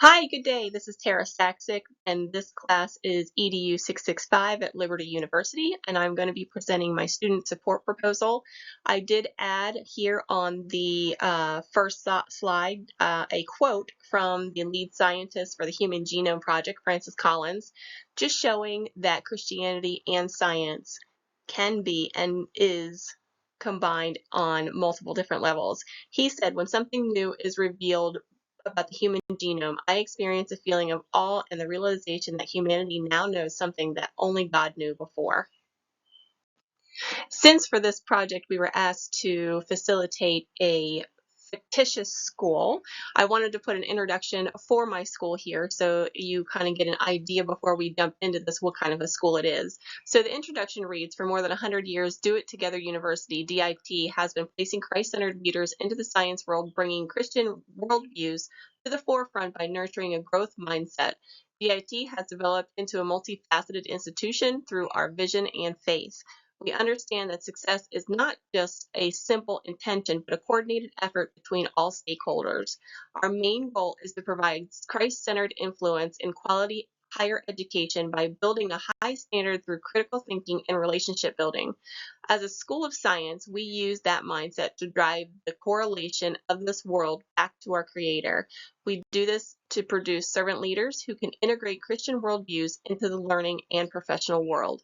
Hi, good day. This is Tara Saxick, and this class is EDU 665 at Liberty University, and I'm going to be presenting my student support proposal. I did add here on the first slide a quote from the lead scientist for the Human Genome Project, Francis Collins, just showing that Christianity and science can be and is combined on multiple different levels. He said, when something new is revealed about the human genome, I experience a feeling of awe and the realization that humanity now knows something that only God knew before. Since for this project we were asked to facilitate a fictitious school, I wanted to put an introduction for my school here so you kind of get an idea before we jump into this what kind of a school it is. So the introduction reads, for more than 100 years, Do It Together University, DIT, has been placing Christ-centered leaders into the science world, bringing Christian worldviews to the forefront by nurturing a growth mindset. DIT has developed into a multifaceted institution through our vision and faith. We understand that success is not just a simple intention, but a coordinated effort between all stakeholders. Our main goal is to provide Christ-centered influence in quality higher education by building a high standard through critical thinking and relationship building. As a school of science, we use that mindset to drive the correlation of this world back to our Creator. We do this to produce servant leaders who can integrate Christian worldviews into the learning and professional world.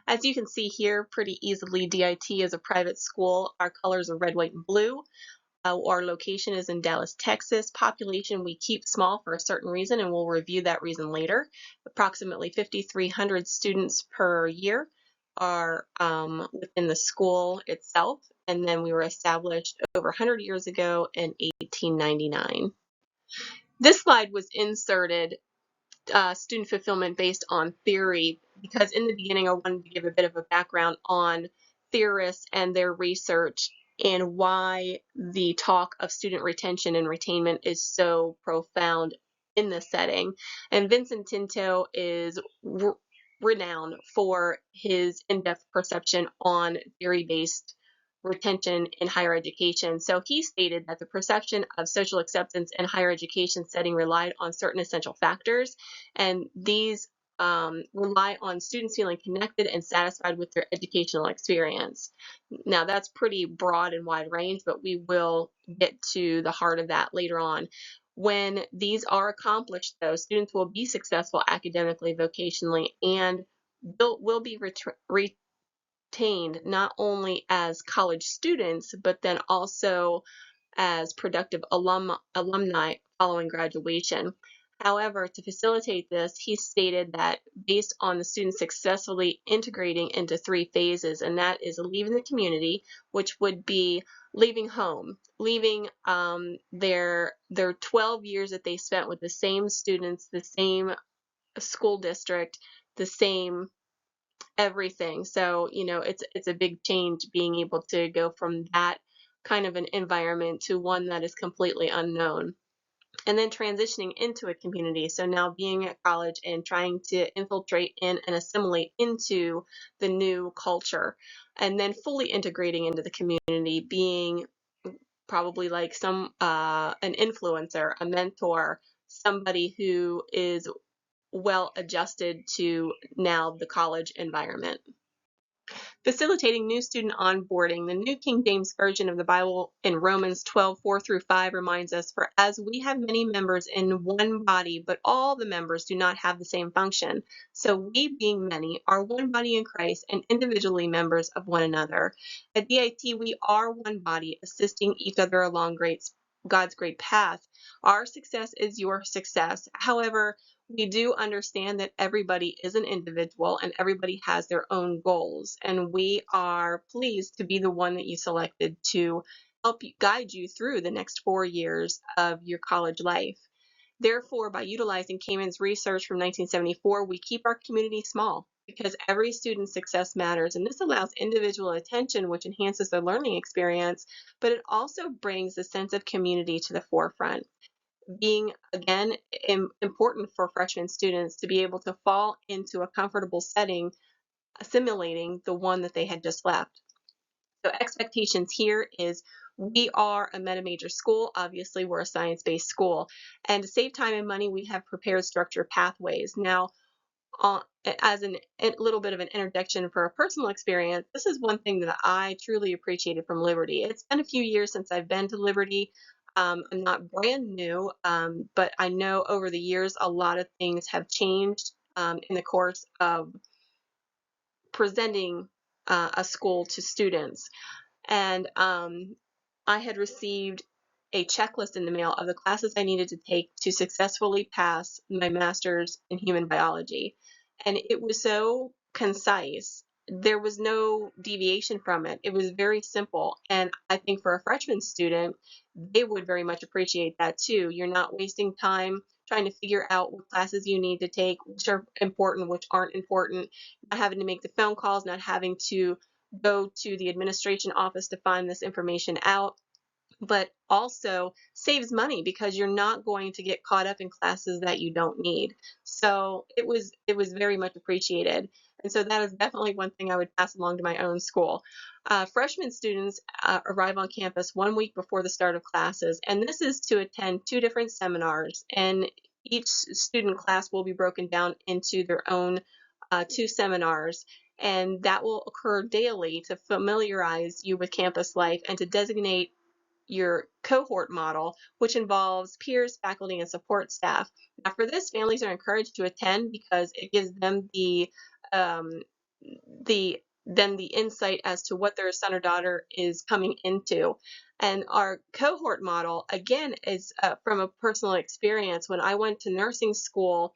As you can see here pretty easily, DIT is a private school. Our colors are red, white, and blue. Our location is in Dallas, Texas. Population we keep small for a certain reason, and we'll review that reason later. Approximately 5,300 students per year are within the school itself, and then we were established over 100 years ago in 1899. This slide was inserted student fulfillment based on theory, because in the beginning I wanted to give a bit of a background on theorists and their research and why the talk of student retention and retainment is so profound in this setting. And Vincent Tinto is renowned for his in-depth perception on theory-based retention in higher education. So he stated that the perception of social acceptance in higher education setting relied on certain essential factors, and these rely on students feeling connected and satisfied with their educational experience. Now that's pretty broad and wide range, but we will get to the heart of that later on. When these are accomplished, though, students will be successful academically, vocationally, and will be retained not only as college students, but then also as productive alumni following graduation. However, to facilitate this, he stated that based on the students successfully integrating into 3 phases, and that is leaving the community, which would be leaving home, leaving their 12 years that they spent with the same students, the same school district, the same everything. So, it's a big change being able to go from that kind of an environment to one that is completely unknown. And then transitioning into a community. So now being at college and trying to infiltrate in and assimilate into the new culture, and then fully integrating into the community, being probably like an influencer, a mentor, somebody who is well adjusted to now the college environment. Facilitating new student onboarding. The New King James Version of the Bible in Romans 12:4-5 reminds us, for as we have many members in one body, but all the members do not have the same function. So we, being many, are one body in Christ and individually members of one another. At DIT, we are one body, assisting each other along God's great path. Our success is your success. However, we do understand that everybody is an individual and everybody has their own goals, and we are pleased to be the one that you selected to help guide you through the next 4 years of your college life. Therefore, by utilizing Kamen's research from 1974, we keep our community small because every student's success matters, and this allows individual attention, which enhances their learning experience, but it also brings a sense of community to the forefront, being, again, important for freshman students to be able to fall into a comfortable setting, assimilating the one that they had just left. So expectations here is we are a meta major school. Obviously, we're a science-based school. And to save time and money, we have prepared structured pathways. Now, uh, as a little bit of an introduction for a personal experience, this is one thing that I truly appreciated from Liberty. It's been a few years since I've been to Liberty. I'm not brand new, but I know over the years a lot of things have changed in the course of presenting a school to students. And I had received a checklist in the mail of the classes I needed to take to successfully pass my master's in human biology. And it was so concise. There was no deviation from it. It was very simple. And I think for a freshman student, they would very much appreciate that too. You're not wasting time trying to figure out what classes you need to take, which are important, which aren't important, not having to make the phone calls, not having to go to the administration office to find this information out, but also saves money because you're not going to get caught up in classes that you don't need. So it was very much appreciated. And so that is definitely one thing I would pass along to my own school. Freshman students arrive on campus 1 week before the start of classes, and this is to attend 2 different seminars. And each student class will be broken down into their own 2 seminars, and that will occur daily to familiarize you with campus life and to designate your cohort model, which involves peers, faculty, and support staff. Now, for this, families are encouraged to attend because it gives them um, the insight as to what their son or daughter is coming into. And our cohort model, again, is from a personal experience. When I went to nursing school,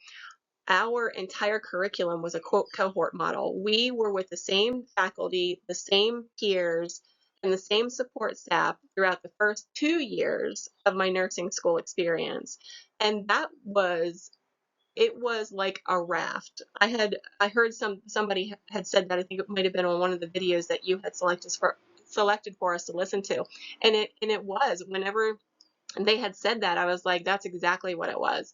our entire curriculum was a cohort model. We were with the same faculty, the same peers, and the same support staff throughout the first 2 years of my nursing school experience. And it was like a raft. I heard somebody had said that. I think it might have been on one of the videos that you had selected for us to listen to. And it was, whenever they had said that, I was like, that's exactly what it was.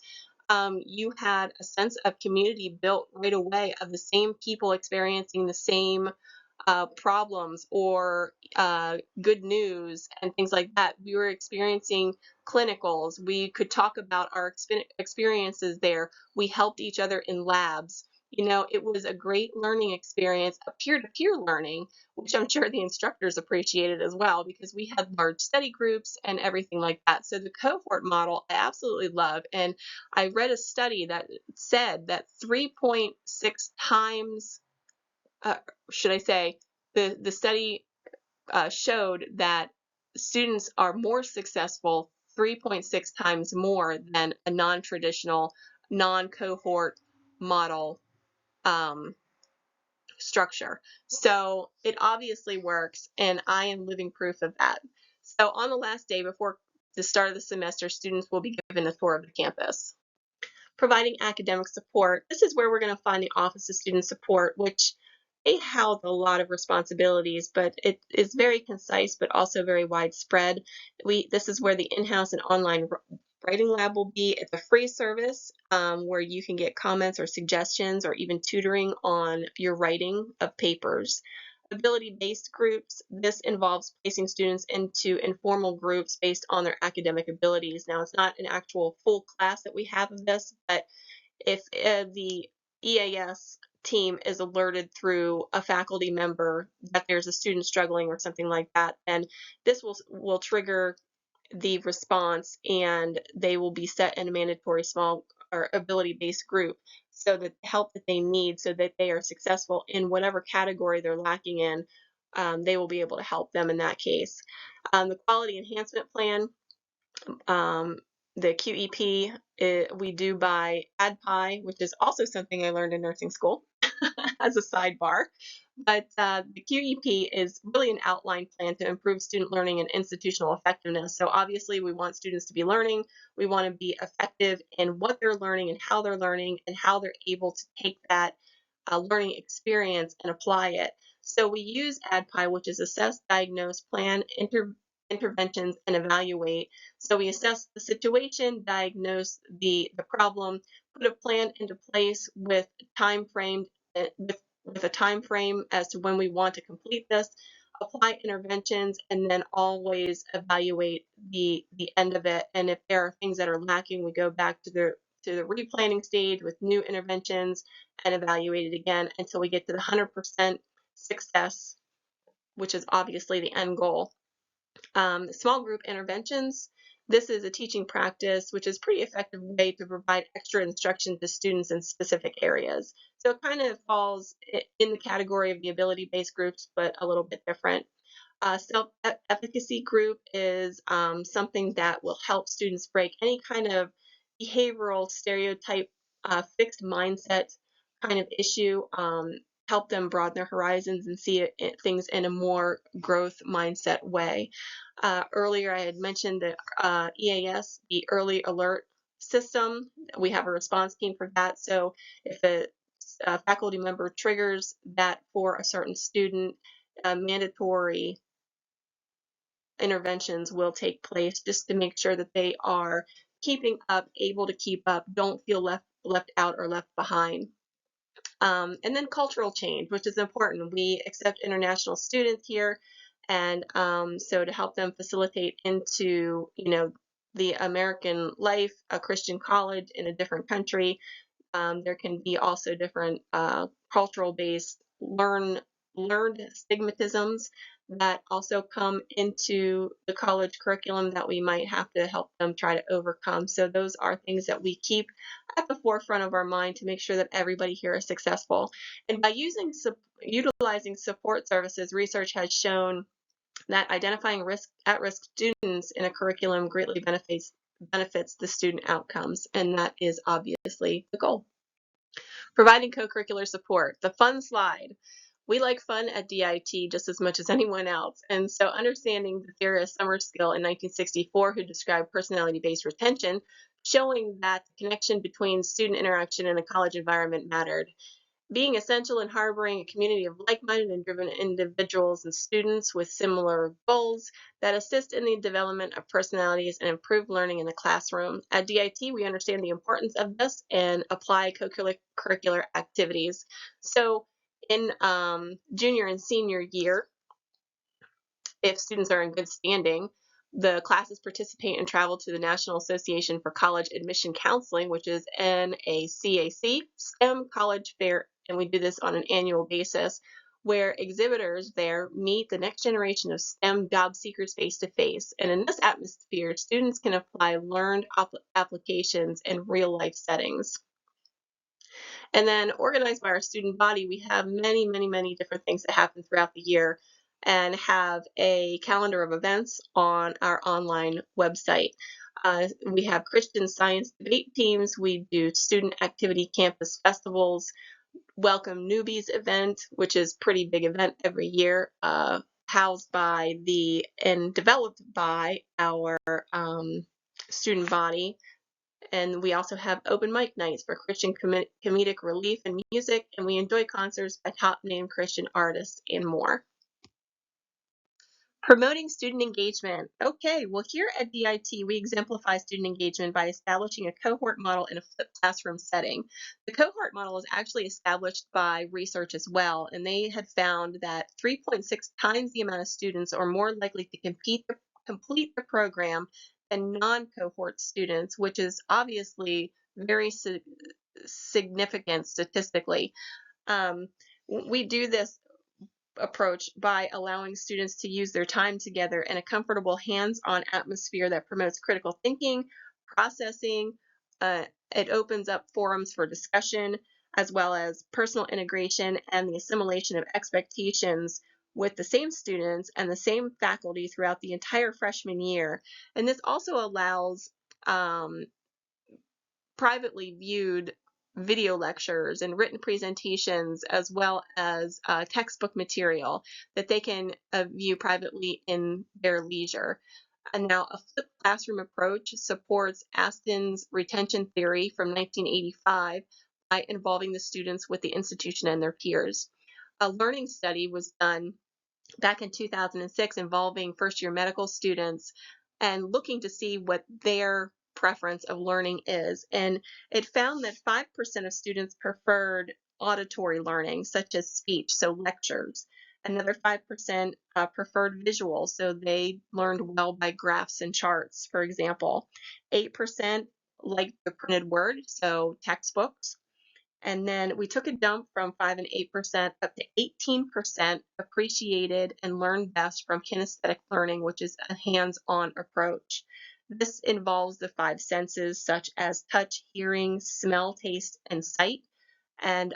You had a sense of community built right away of the same people experiencing the same problems or good news and things like that. We were experiencing clinicals. We could talk about our experiences there. We helped each other in labs. It was a great learning experience, a peer-to-peer learning, which I'm sure the instructors appreciated as well because we had large study groups and everything like that. So the cohort model I absolutely love. And I read a study that said that 3.6 times, uh, should I say, the study showed that students are more successful 3.6 times more than a non-traditional, non-cohort model um, structure. So it obviously works, and I am living proof of that. So on the last day before the start of the semester, students will be given a tour of the campus. Providing academic support. This is where we're going to find the Office of Student Support, which they house a lot of responsibilities, but it is very concise, but also very widespread. This is where the in-house and online writing lab will be. It's a free service where you can get comments or suggestions or even tutoring on your writing of papers. Ability-based groups. This involves placing students into informal groups based on their academic abilities. Now, it's not an actual full class that we have of this, but if the EAS team is alerted through a faculty member that there's a student struggling or something like that, then this will trigger the response, and they will be set in a mandatory small or ability-based group so that the help that they need so that they are successful in whatever category they're lacking in, they will be able to help them in that case. The quality enhancement plan, um, the QEP, we do by ADPI, which is also something I learned in nursing school as a sidebar. But the QEP is really an outline plan to improve student learning and institutional effectiveness. So obviously we want students to be learning. We want to be effective in what they're learning and how they're able to take that learning experience and apply it. So we use ADPI, which is assess, diagnose, plan, interventions, and evaluate. So we assess the situation, diagnose the problem, put a plan into place with time frame with a time frame as to when we want to complete this, apply interventions, and then always evaluate the end of it. And if there are things that are lacking, we go back to the replanning stage with new interventions and evaluate it again until we get to the 100% success, which is obviously the end goal. Small group interventions. This is a teaching practice which is a pretty effective way to provide extra instruction to students in specific areas. So it kind of falls in the category of the ability-based groups, but a little bit different. Self-efficacy group is something that will help students break any kind of behavioral stereotype, fixed mindset kind of issue, help them broaden their horizons and see things in a more growth mindset way. Earlier, I had mentioned the EAS, the early alert system. We have a response team for that. So if a faculty member triggers that for a certain student, mandatory interventions will take place just to make sure that they are keeping up, able to keep up, don't feel left out or left behind. And then cultural change, which is important. We accept international students here, and so to help them facilitate into, the American life, a Christian college in a different country, there can be also different cultural-based learned stigmatisms that also come into the college curriculum that we might have to help them try to overcome. So those are things that we keep at the forefront of our mind to make sure that everybody here is successful. And by utilizing support services, research has shown that identifying at-risk students in a curriculum greatly benefits the student outcomes, and that is obviously the goal. Providing co-curricular support, the fun slide. We like fun at DIT just as much as anyone else, and so understanding the theorist Summerskill in 1964, who described personality-based retention, showing that the connection between student interaction and a college environment mattered. Being essential in harboring a community of like-minded and driven individuals and students with similar goals that assist in the development of personalities and improve learning in the classroom. At DIT, we understand the importance of this and apply co-curricular activities. So in junior and senior year, if students are in good standing, the classes participate and travel to the National Association for College Admission Counseling, which is NACAC, STEM College Fair, and we do this on an annual basis, where exhibitors there meet the next generation of STEM job seekers face to face. And in this atmosphere, students can apply learned applications in real life settings. And then organized by our student body, we have many, many, many different things that happen throughout the year and have a calendar of events on our online website. We have Christian Science debate teams. We do student activity campus festivals, Welcome Newbies event, which is a pretty big event every year, housed by and developed by our student body. And we also have open mic nights for Christian comedic relief and music, and we enjoy concerts by top name Christian artists and more. Promoting student engagement. Okay, well here at DIT, we exemplify student engagement by establishing a cohort model in a flipped classroom setting. The cohort model is actually established by research as well, and they had found that 3.6 times the amount of students are more likely to complete the program than non-cohort students, which is obviously very significant statistically. We do this approach by allowing students to use their time together in a comfortable hands-on atmosphere that promotes critical thinking, processing. It opens up forums for discussion, as well as personal integration and the assimilation of expectations with the same students and the same faculty throughout the entire freshman year. And this also allows privately viewed video lectures and written presentations, as well as textbook material that they can view privately in their leisure. And now a flipped classroom approach supports Aston's retention theory from 1985 by involving the students with the institution and their peers. A learning study was done back in 2006 involving first-year medical students and looking to see what their preference of learning is. And it found that 5% of students preferred auditory learning, such as speech, so lectures. Another 5% preferred visual, so they learned well by graphs and charts, for example. 8% liked the printed word, so textbooks. And then we took a jump from 5 and 8% up to 18% appreciated and learned best from kinesthetic learning, which is a hands-on approach. This involves the five senses, such as touch, hearing, smell, taste, and sight. And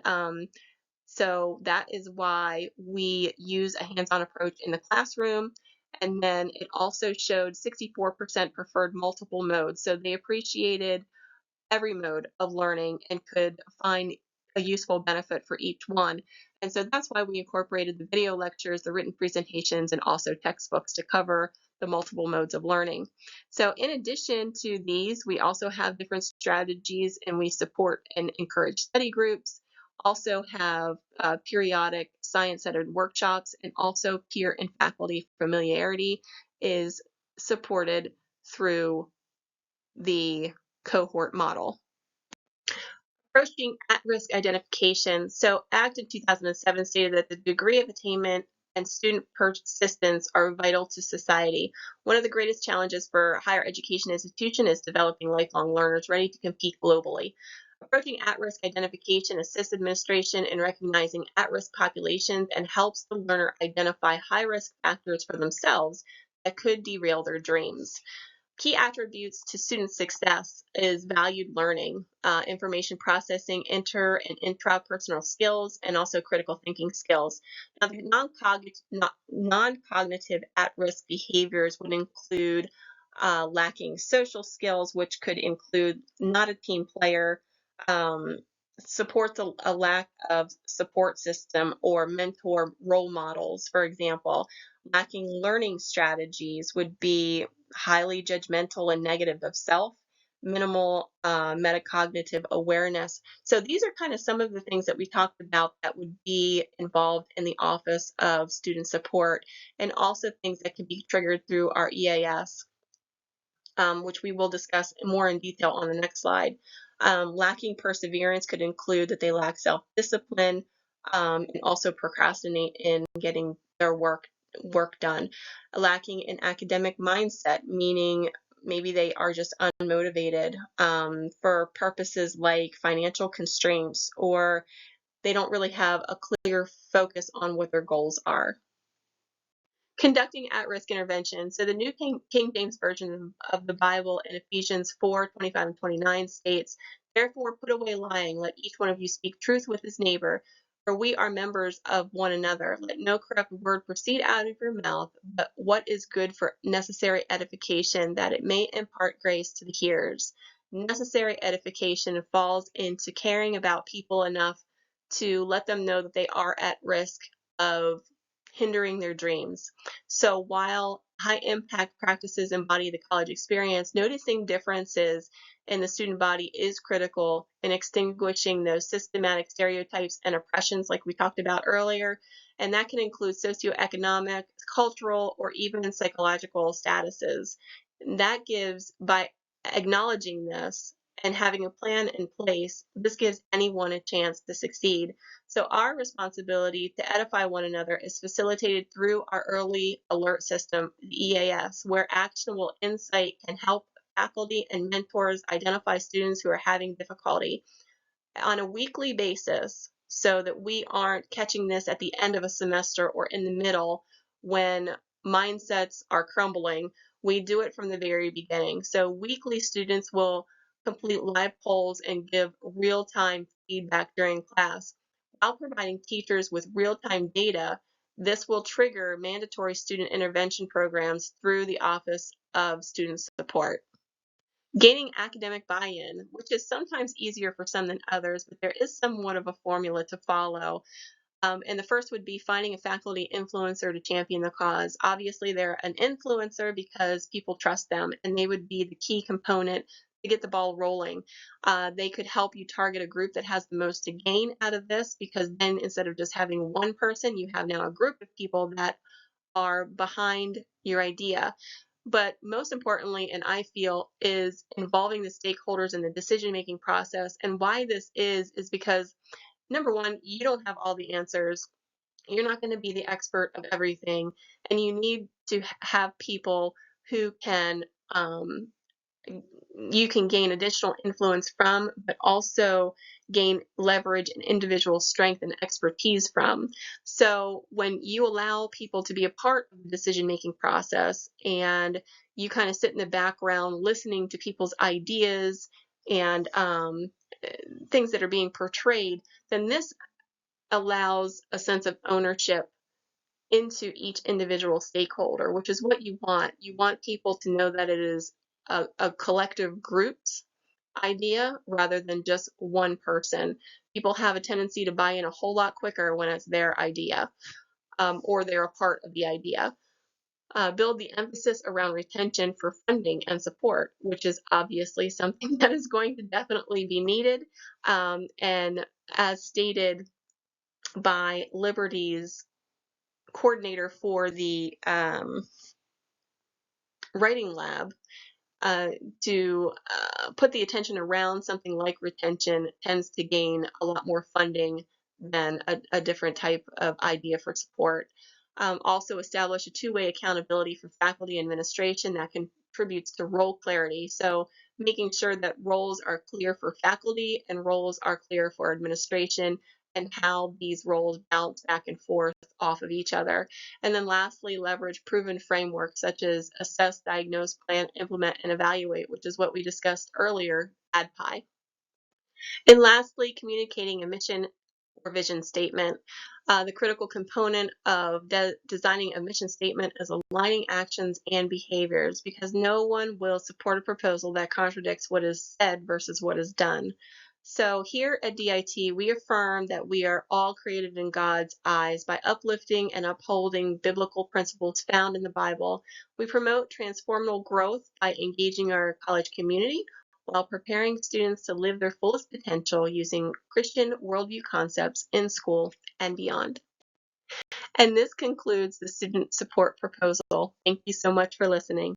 so that is why we use a hands-on approach in the classroom. And then it also showed 64% preferred multiple modes. So they appreciated every mode of learning and could find a useful benefit for each one. And so that's why we incorporated the video lectures, the written presentations, and also textbooks to cover the multiple modes of learning. So in addition to these, we also have different strategies, and we support and encourage study groups, also have periodic science-centered workshops, and also peer and faculty familiarity is supported through the cohort model. Approaching at-risk identification. So ACT in 2007 stated that the degree of attainment and student persistence are vital to society. One of the greatest challenges for higher education institution is developing lifelong learners ready to compete globally. Approaching at-risk identification assists administration in recognizing at-risk populations and helps the learner identify high-risk factors for themselves that could derail their dreams. Key attributes to student success is valued learning, information processing, inter and intrapersonal skills, and also critical thinking skills. Now, the non-cognitive at-risk behaviors would include lacking social skills, which could include not a team player, supports a lack of support system or mentor role models, for example. Lacking learning strategies would be highly judgmental and negative of self, minimal metacognitive awareness. So these are kind of some of the things that we talked about that would be involved in the Office of Student Support, and also things that can be triggered through our EAS, which we will discuss more in detail on the next slide. Lacking perseverance could include that they lack self-discipline and also procrastinate in getting their work done. Lacking an academic mindset, meaning maybe they are just unmotivated for purposes like financial constraints, or they don't really have a clear focus on what their goals are. Conducting at-risk intervention. So the New King James Version of the Bible in Ephesians 4:25 and 29 states, "Therefore put away lying, let each one of you speak truth with his neighbor, for we are members of one another. Let no corrupt word proceed out of your mouth, but what is good for necessary edification, that it may impart grace to the hearers." Necessary edification falls into caring about people enough to let them know that they are at risk of hindering their dreams. So while high impact practices embody the college experience, noticing differences in the student body is critical in extinguishing those systematic stereotypes and oppressions like we talked about earlier. And that can include socioeconomic, cultural, or even psychological statuses. That gives, by acknowledging this and having a plan in place, this gives anyone a chance to succeed. So our responsibility to edify one another is facilitated through our early alert system, the EAS, where actionable insight can help faculty and mentors identify students who are having difficulty on a weekly basis, so that we aren't catching this at the end of a semester or in the middle when mindsets are crumbling. We do it from the very beginning. So weekly, students will complete live polls and give real-time feedback during class. While providing teachers with real-time data, this will trigger mandatory student intervention programs through the Office of Student Support. Gaining academic buy-in, which is sometimes easier for some than others, but there is somewhat of a formula to follow. And the first would be finding a faculty influencer to champion the cause. Obviously, they're an influencer because people trust them, and they would be the key component to get the ball rolling. They could help you target a group that has the most to gain out of this, because then instead of just having one person, you have now a group of people that are behind your idea. But most importantly, and I feel, is involving the stakeholders in the decision-making process. And why this is because number one, you don't have all the answers. You're not going to be the expert of everything, and you need to have people who can you can gain additional influence from, but also gain leverage and individual strength and expertise from. So when you allow people to be a part of the decision-making process and you kind of sit in the background listening to people's ideas and things that are being portrayed, then this allows a sense of ownership into each individual stakeholder, which is what you want. You want people to know that it is a collective group's idea rather than just one person. People have a tendency to buy in a whole lot quicker when it's their idea, or they're a part of the idea. Build the emphasis around retention for funding and support, which is obviously something that is going to definitely be needed. And as stated by Liberty's coordinator for the writing lab, to put the attention around something like retention tends to gain a lot more funding than a different type of idea for support. Also establish a two-way accountability for faculty administration that contributes to role clarity. So making sure that roles are clear for faculty and roles are clear for administration, and how these roles bounce back and forth off of each other. And then lastly, leverage proven frameworks such as assess, diagnose, plan, implement, and evaluate, which is what we discussed earlier, ADPI. And lastly, communicating a mission or vision statement. The critical component of designing a mission statement is aligning actions and behaviors, because no one will support a proposal that contradicts what is said versus what is done. So here at DIT, we affirm that we are all created in God's eyes by uplifting and upholding biblical principles found in the Bible. We promote transformational growth by engaging our college community while preparing students to live their fullest potential using Christian worldview concepts in school and beyond. And this concludes the student support proposal. Thank you so much for listening.